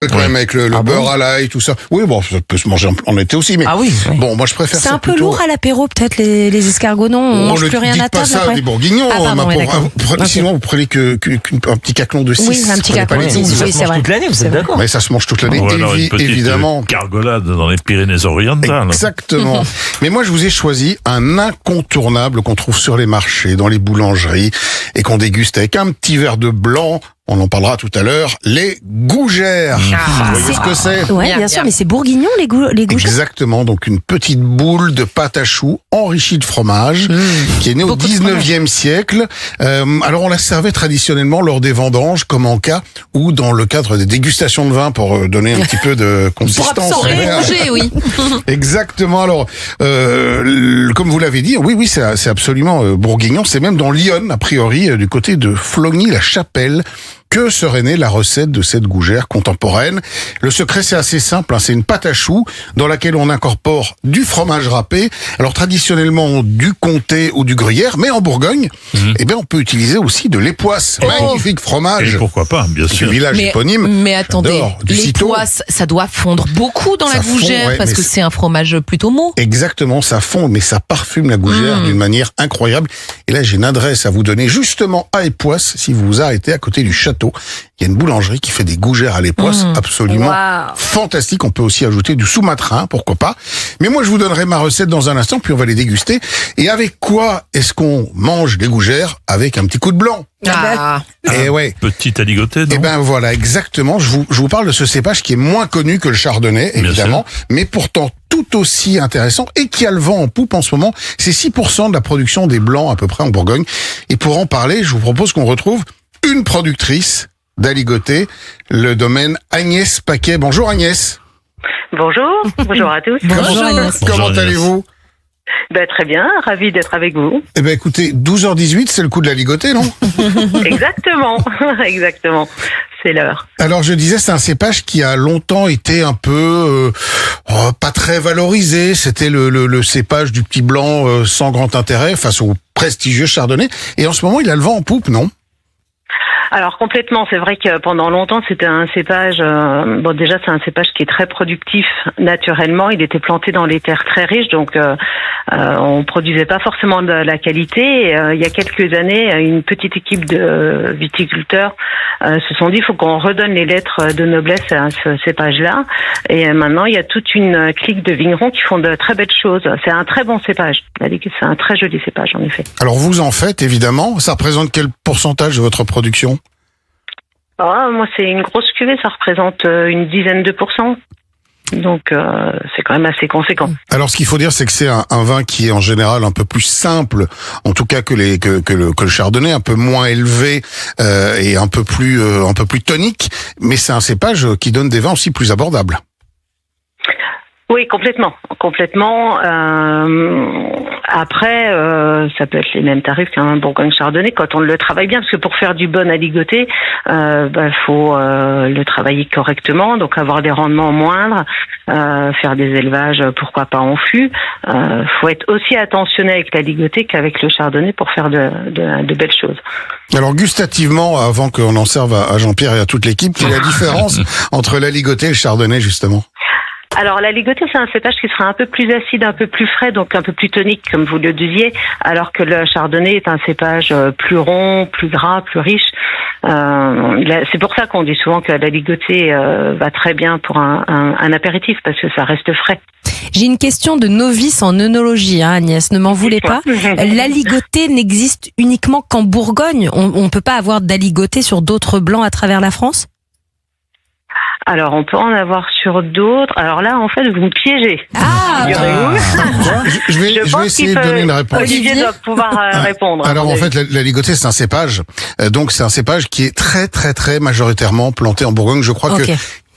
Quand même avec le beurre à l'ail, tout ça. Oui, bon, ça peut se manger en été aussi, mais bon, moi je préfère ça. C'est un peu lourd à l'apéro, peut-être les escargots, non? On mange plus rien à table. Dites pas ça, des bourguignons. Sinon, vous prenez un petit caclon de 6. Oui, un petit caclon de 6. Ça se mange toute l'année, vous êtes d'accord? Mais ça se mange toute l'année, évidemment. Cargolade dans les Pyrénées-Orientales. Exactement. Mais moi, je vous ai choisi un incontournable qu'on trouve sur les marchés, dans les boulangeries, et qu'on déguste avec un petit verre de blanc. On en parlera tout à l'heure. Les gougères. Vous voyez ce que c'est? Ouais, bien sûr, mais c'est bourguignon, les gougères. Exactement. Donc, une petite boule de pâte à choux enrichie de fromage, qui est née au 19e siècle. Alors, on la servait traditionnellement lors des vendanges, comme en cas ou dans le cadre des dégustations de vin pour donner un petit peu de consistance. Pour absorber, oui. Exactement. Alors, comme vous l'avez dit, oui, c'est absolument bourguignon. C'est même dans l'Yonne, a priori, du côté de Flogny-la-Chapelle, que serait née la recette de cette gougère contemporaine. Le secret, c'est assez simple, c'est une pâte à choux dans laquelle on incorpore du fromage râpé. Alors traditionnellement du comté ou du gruyère, mais en Bourgogne, on peut utiliser aussi de l'époisse. Magnifique fromage. Et pourquoi pas, bien sûr. Du village éponyme. Mais attendez, l'époisse, ça doit fondre beaucoup dans la gougère parce que c'est un fromage plutôt mou. Exactement, ça fond, mais ça parfume la gougère d'une manière incroyable. Et là, j'ai une adresse à vous donner justement à Époisse, si vous vous arrêtez à côté du château. Il y a une boulangerie qui fait des gougères à l'époisse absolument fantastiques. On peut aussi ajouter du sous-matrin, pourquoi pas. Mais moi, je vous donnerai ma recette dans un instant, puis on va les déguster. Et avec quoi est-ce qu'on mange les gougères? Avec un petit coup de blanc. Et ouais. Petit aligoté, non? Et ben voilà, exactement. Je vous parle de ce cépage qui est moins connu que le chardonnay, évidemment, mais pourtant tout aussi intéressant et qui a le vent en poupe en ce moment. C'est 6% de la production des blancs à peu près en Bourgogne. Et pour en parler, je vous propose qu'on retrouve une productrice d'aligoté, le domaine Agnès Paquet. Bonjour Agnès. Bonjour à tous. Bonjour Agnès. Comment allez-vous? Très bien, ravi d'être avec vous. Eh ben écoutez, 12h18, c'est le coup de l'aligoté, non? Exactement, c'est l'heure. Alors je disais, c'est un cépage qui a longtemps été un peu pas très valorisé. C'était le cépage du petit blanc sans grand intérêt face au prestigieux chardonnay. Et en ce moment, il a le vent en poupe, non? Alors complètement, c'est vrai que pendant longtemps c'était un cépage, déjà c'est un cépage qui est très productif naturellement, il était planté dans des terres très riches, donc on produisait pas forcément de la qualité. Et, il y a quelques années, une petite équipe de viticulteurs se sont dit il faut qu'on redonne les lettres de noblesse à ce cépage-là, et maintenant il y a toute une clique de vignerons qui font de très belles choses. C'est un très bon cépage, c'est un très joli cépage en effet. Alors vous en faites évidemment, ça représente quel pourcentage de votre production? Moi, c'est une grosse cuvée, ça représente une dizaine de %. Donc, c'est quand même assez conséquent. Alors, ce qu'il faut dire, c'est que c'est un vin qui est en général un peu plus simple, en tout cas que le chardonnay, un peu moins élevé et un peu plus tonique. Mais c'est un cépage qui donne des vins aussi plus abordables. Oui, complètement. Après, ça peut être les mêmes tarifs qu'un Bourgogne chardonnay quand on le travaille bien, parce que pour faire du bon aligoté, faut le travailler correctement, donc avoir des rendements moindres, faire des élevages, pourquoi pas en fût. Faut être aussi attentionné avec l'aligoté qu'avec le chardonnay pour faire de belles choses. Alors gustativement, avant qu'on en serve à Jean-Pierre et à toute l'équipe, quelle est la différence entre l'aligoté et le chardonnay justement? Alors l'aligoté, c'est un cépage qui sera un peu plus acide, un peu plus frais, donc un peu plus tonique, comme vous le disiez, alors que le chardonnay est un cépage plus rond, plus gras, plus riche. C'est pour ça qu'on dit souvent que l'aligoté va très bien pour un apéritif, parce que ça reste frais. J'ai une question de novice en œnologie, Agnès, ne m'en voulez pas. L'aligoté n'existe uniquement qu'en Bourgogne. On peut pas avoir d'aligoté sur d'autres blancs à travers la France? Alors, on peut en avoir sur d'autres. Alors là, en fait, vous me piégez. Je vais essayer de donner une réponse. Olivier doit pouvoir répondre. Alors, en fait, l'aligoté, c'est un cépage. Donc, c'est un cépage qui est très, très, très majoritairement planté en Bourgogne. Je crois que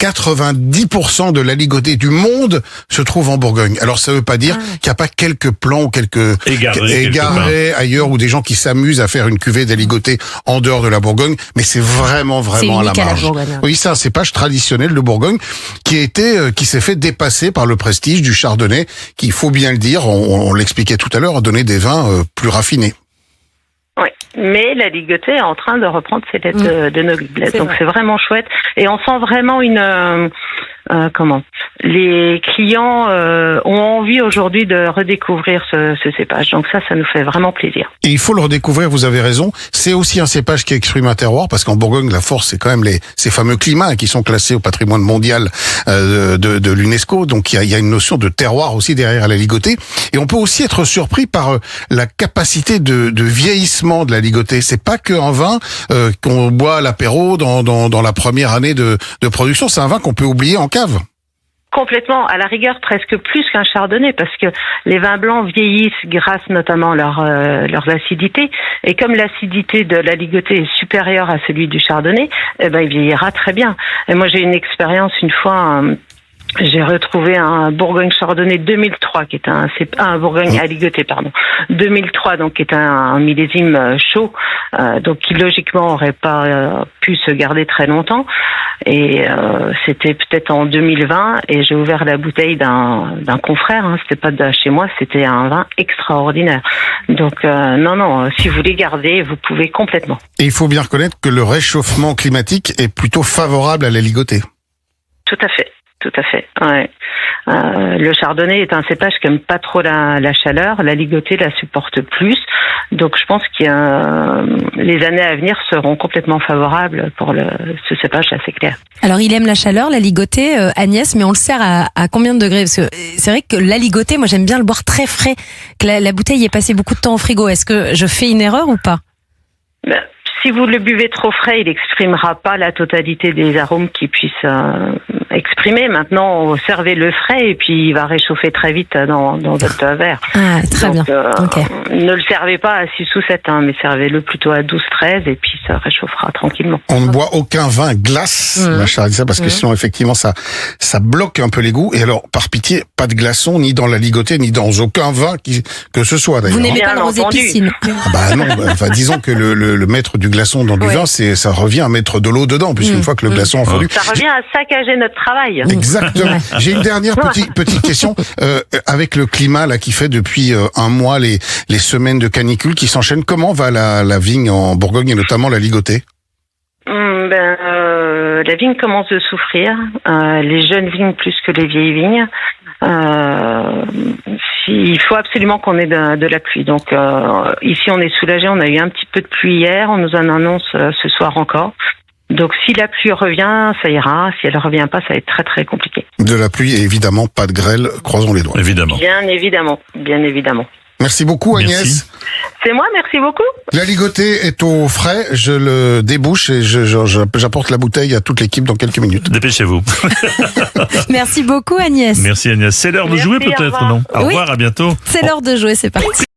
90% de l'aligoté du monde se trouve en Bourgogne. Alors ça veut pas dire qu'il n'y a pas quelques plants ou quelques égarés ailleurs ou des gens qui s'amusent à faire une cuvée d'aligoté en dehors de la Bourgogne, mais c'est vraiment à la marge. Oui, c'est un cépage traditionnel de Bourgogne qui s'est fait dépasser par le prestige du chardonnay, qui, il faut bien le dire, on l'expliquait tout à l'heure, a donné des vins plus raffinés. Oui, mais la ligotée est en train de reprendre ses lettres de noblesse. Donc c'est vraiment chouette. Et on sent vraiment les clients ont envie aujourd'hui de redécouvrir ce cépage. Donc ça nous fait vraiment plaisir. Et il faut le redécouvrir, vous avez raison. C'est aussi un cépage qui exprime un terroir, parce qu'en Bourgogne, la force, c'est quand même ces fameux climats qui sont classés au patrimoine mondial de l'UNESCO. Donc il y a une notion de terroir aussi derrière la ligotée. Et on peut aussi être surpris par la capacité de vieillissement de la ligotée. C'est pas qu'un vin qu'on boit à l'apéro dans la première année de production. C'est un vin qu'on peut oublier en cave. Complètement, à la rigueur presque plus qu'un chardonnay, parce que les vins blancs vieillissent grâce notamment à leurs acidités, et comme l'acidité de la ligotée est supérieure à celui du chardonnay, il vieillira très bien. Et moi j'ai une expérience une fois. J'ai retrouvé un Bourgogne Chardonnay 2003 qui est un Bourgogne à ligotée, 2003, donc qui est un millésime chaud, donc qui logiquement aurait pas pu se garder très longtemps. Et c'était peut-être en 2020, et j'ai ouvert la bouteille d'un confrère. C'était pas de chez moi, c'était un vin extraordinaire. Donc non, si vous les gardez, vous pouvez complètement. Et il faut bien reconnaître que le réchauffement climatique est plutôt favorable à la ligotée. Tout à fait. Ouais. Le chardonnay est un cépage qui aime pas trop la chaleur. La ligotée la supporte plus. Donc je pense que les années à venir seront complètement favorables pour ce cépage, c'est clair. Alors il aime la chaleur, la ligotée, Agnès, mais on le sert à combien de degrés? Parce que c'est vrai que la ligotée, moi j'aime bien le boire très frais. Que la bouteille est passée beaucoup de temps au frigo. Est-ce que je fais une erreur ou pas? Si vous le buvez trop frais, il n'exprimera pas la totalité des arômes qu'il puisse exprimer. Maintenant, servez-le frais et puis il va réchauffer très vite dans votre verre. Ah, très bien. Okay. Ne le servez pas à 6 ou 7, mais servez-le plutôt à 12, 13 et puis ça réchauffera tranquillement. On ne boit aucun vin glace, ma chère Alissa, parce que sinon, effectivement, ça bloque un peu les goûts. Et alors, par pitié, pas de glaçons, ni dans la ligotée, ni dans aucun vin que ce soit, d'ailleurs. Vous n'aimez pas le rosé piscine? Non, disons que le maître du glaçon dans du vin, ça revient à mettre de l'eau dedans, puisqu'une fois que le glaçon a fondu. Ça revient à saccager notre travail. Exactement. J'ai une dernière petite question. Avec le climat là qui fait depuis un mois, les semaines de canicule qui s'enchaînent, comment va la vigne en Bourgogne et notamment la ligotée? La vigne commence de souffrir. Les jeunes vignes plus que les vieilles vignes. Il faut absolument qu'on ait de la pluie. Donc ici on est soulagé, on a eu un petit peu de pluie hier, on nous en annonce ce soir encore. Donc si la pluie revient, ça ira. Si elle revient pas, ça va être très très compliqué. De la pluie et évidemment pas de grêle, croisons les doigts. Évidemment. Bien évidemment. Merci beaucoup Agnès. Merci. C'est moi, merci beaucoup. La ligotée est au frais, je le débouche et j'apporte la bouteille à toute l'équipe dans quelques minutes. Dépêchez-vous. Merci beaucoup Agnès. Merci Agnès. C'est l'heure de jouer peut-être, non? Au revoir, à bientôt. C'est l'heure de jouer, c'est parti.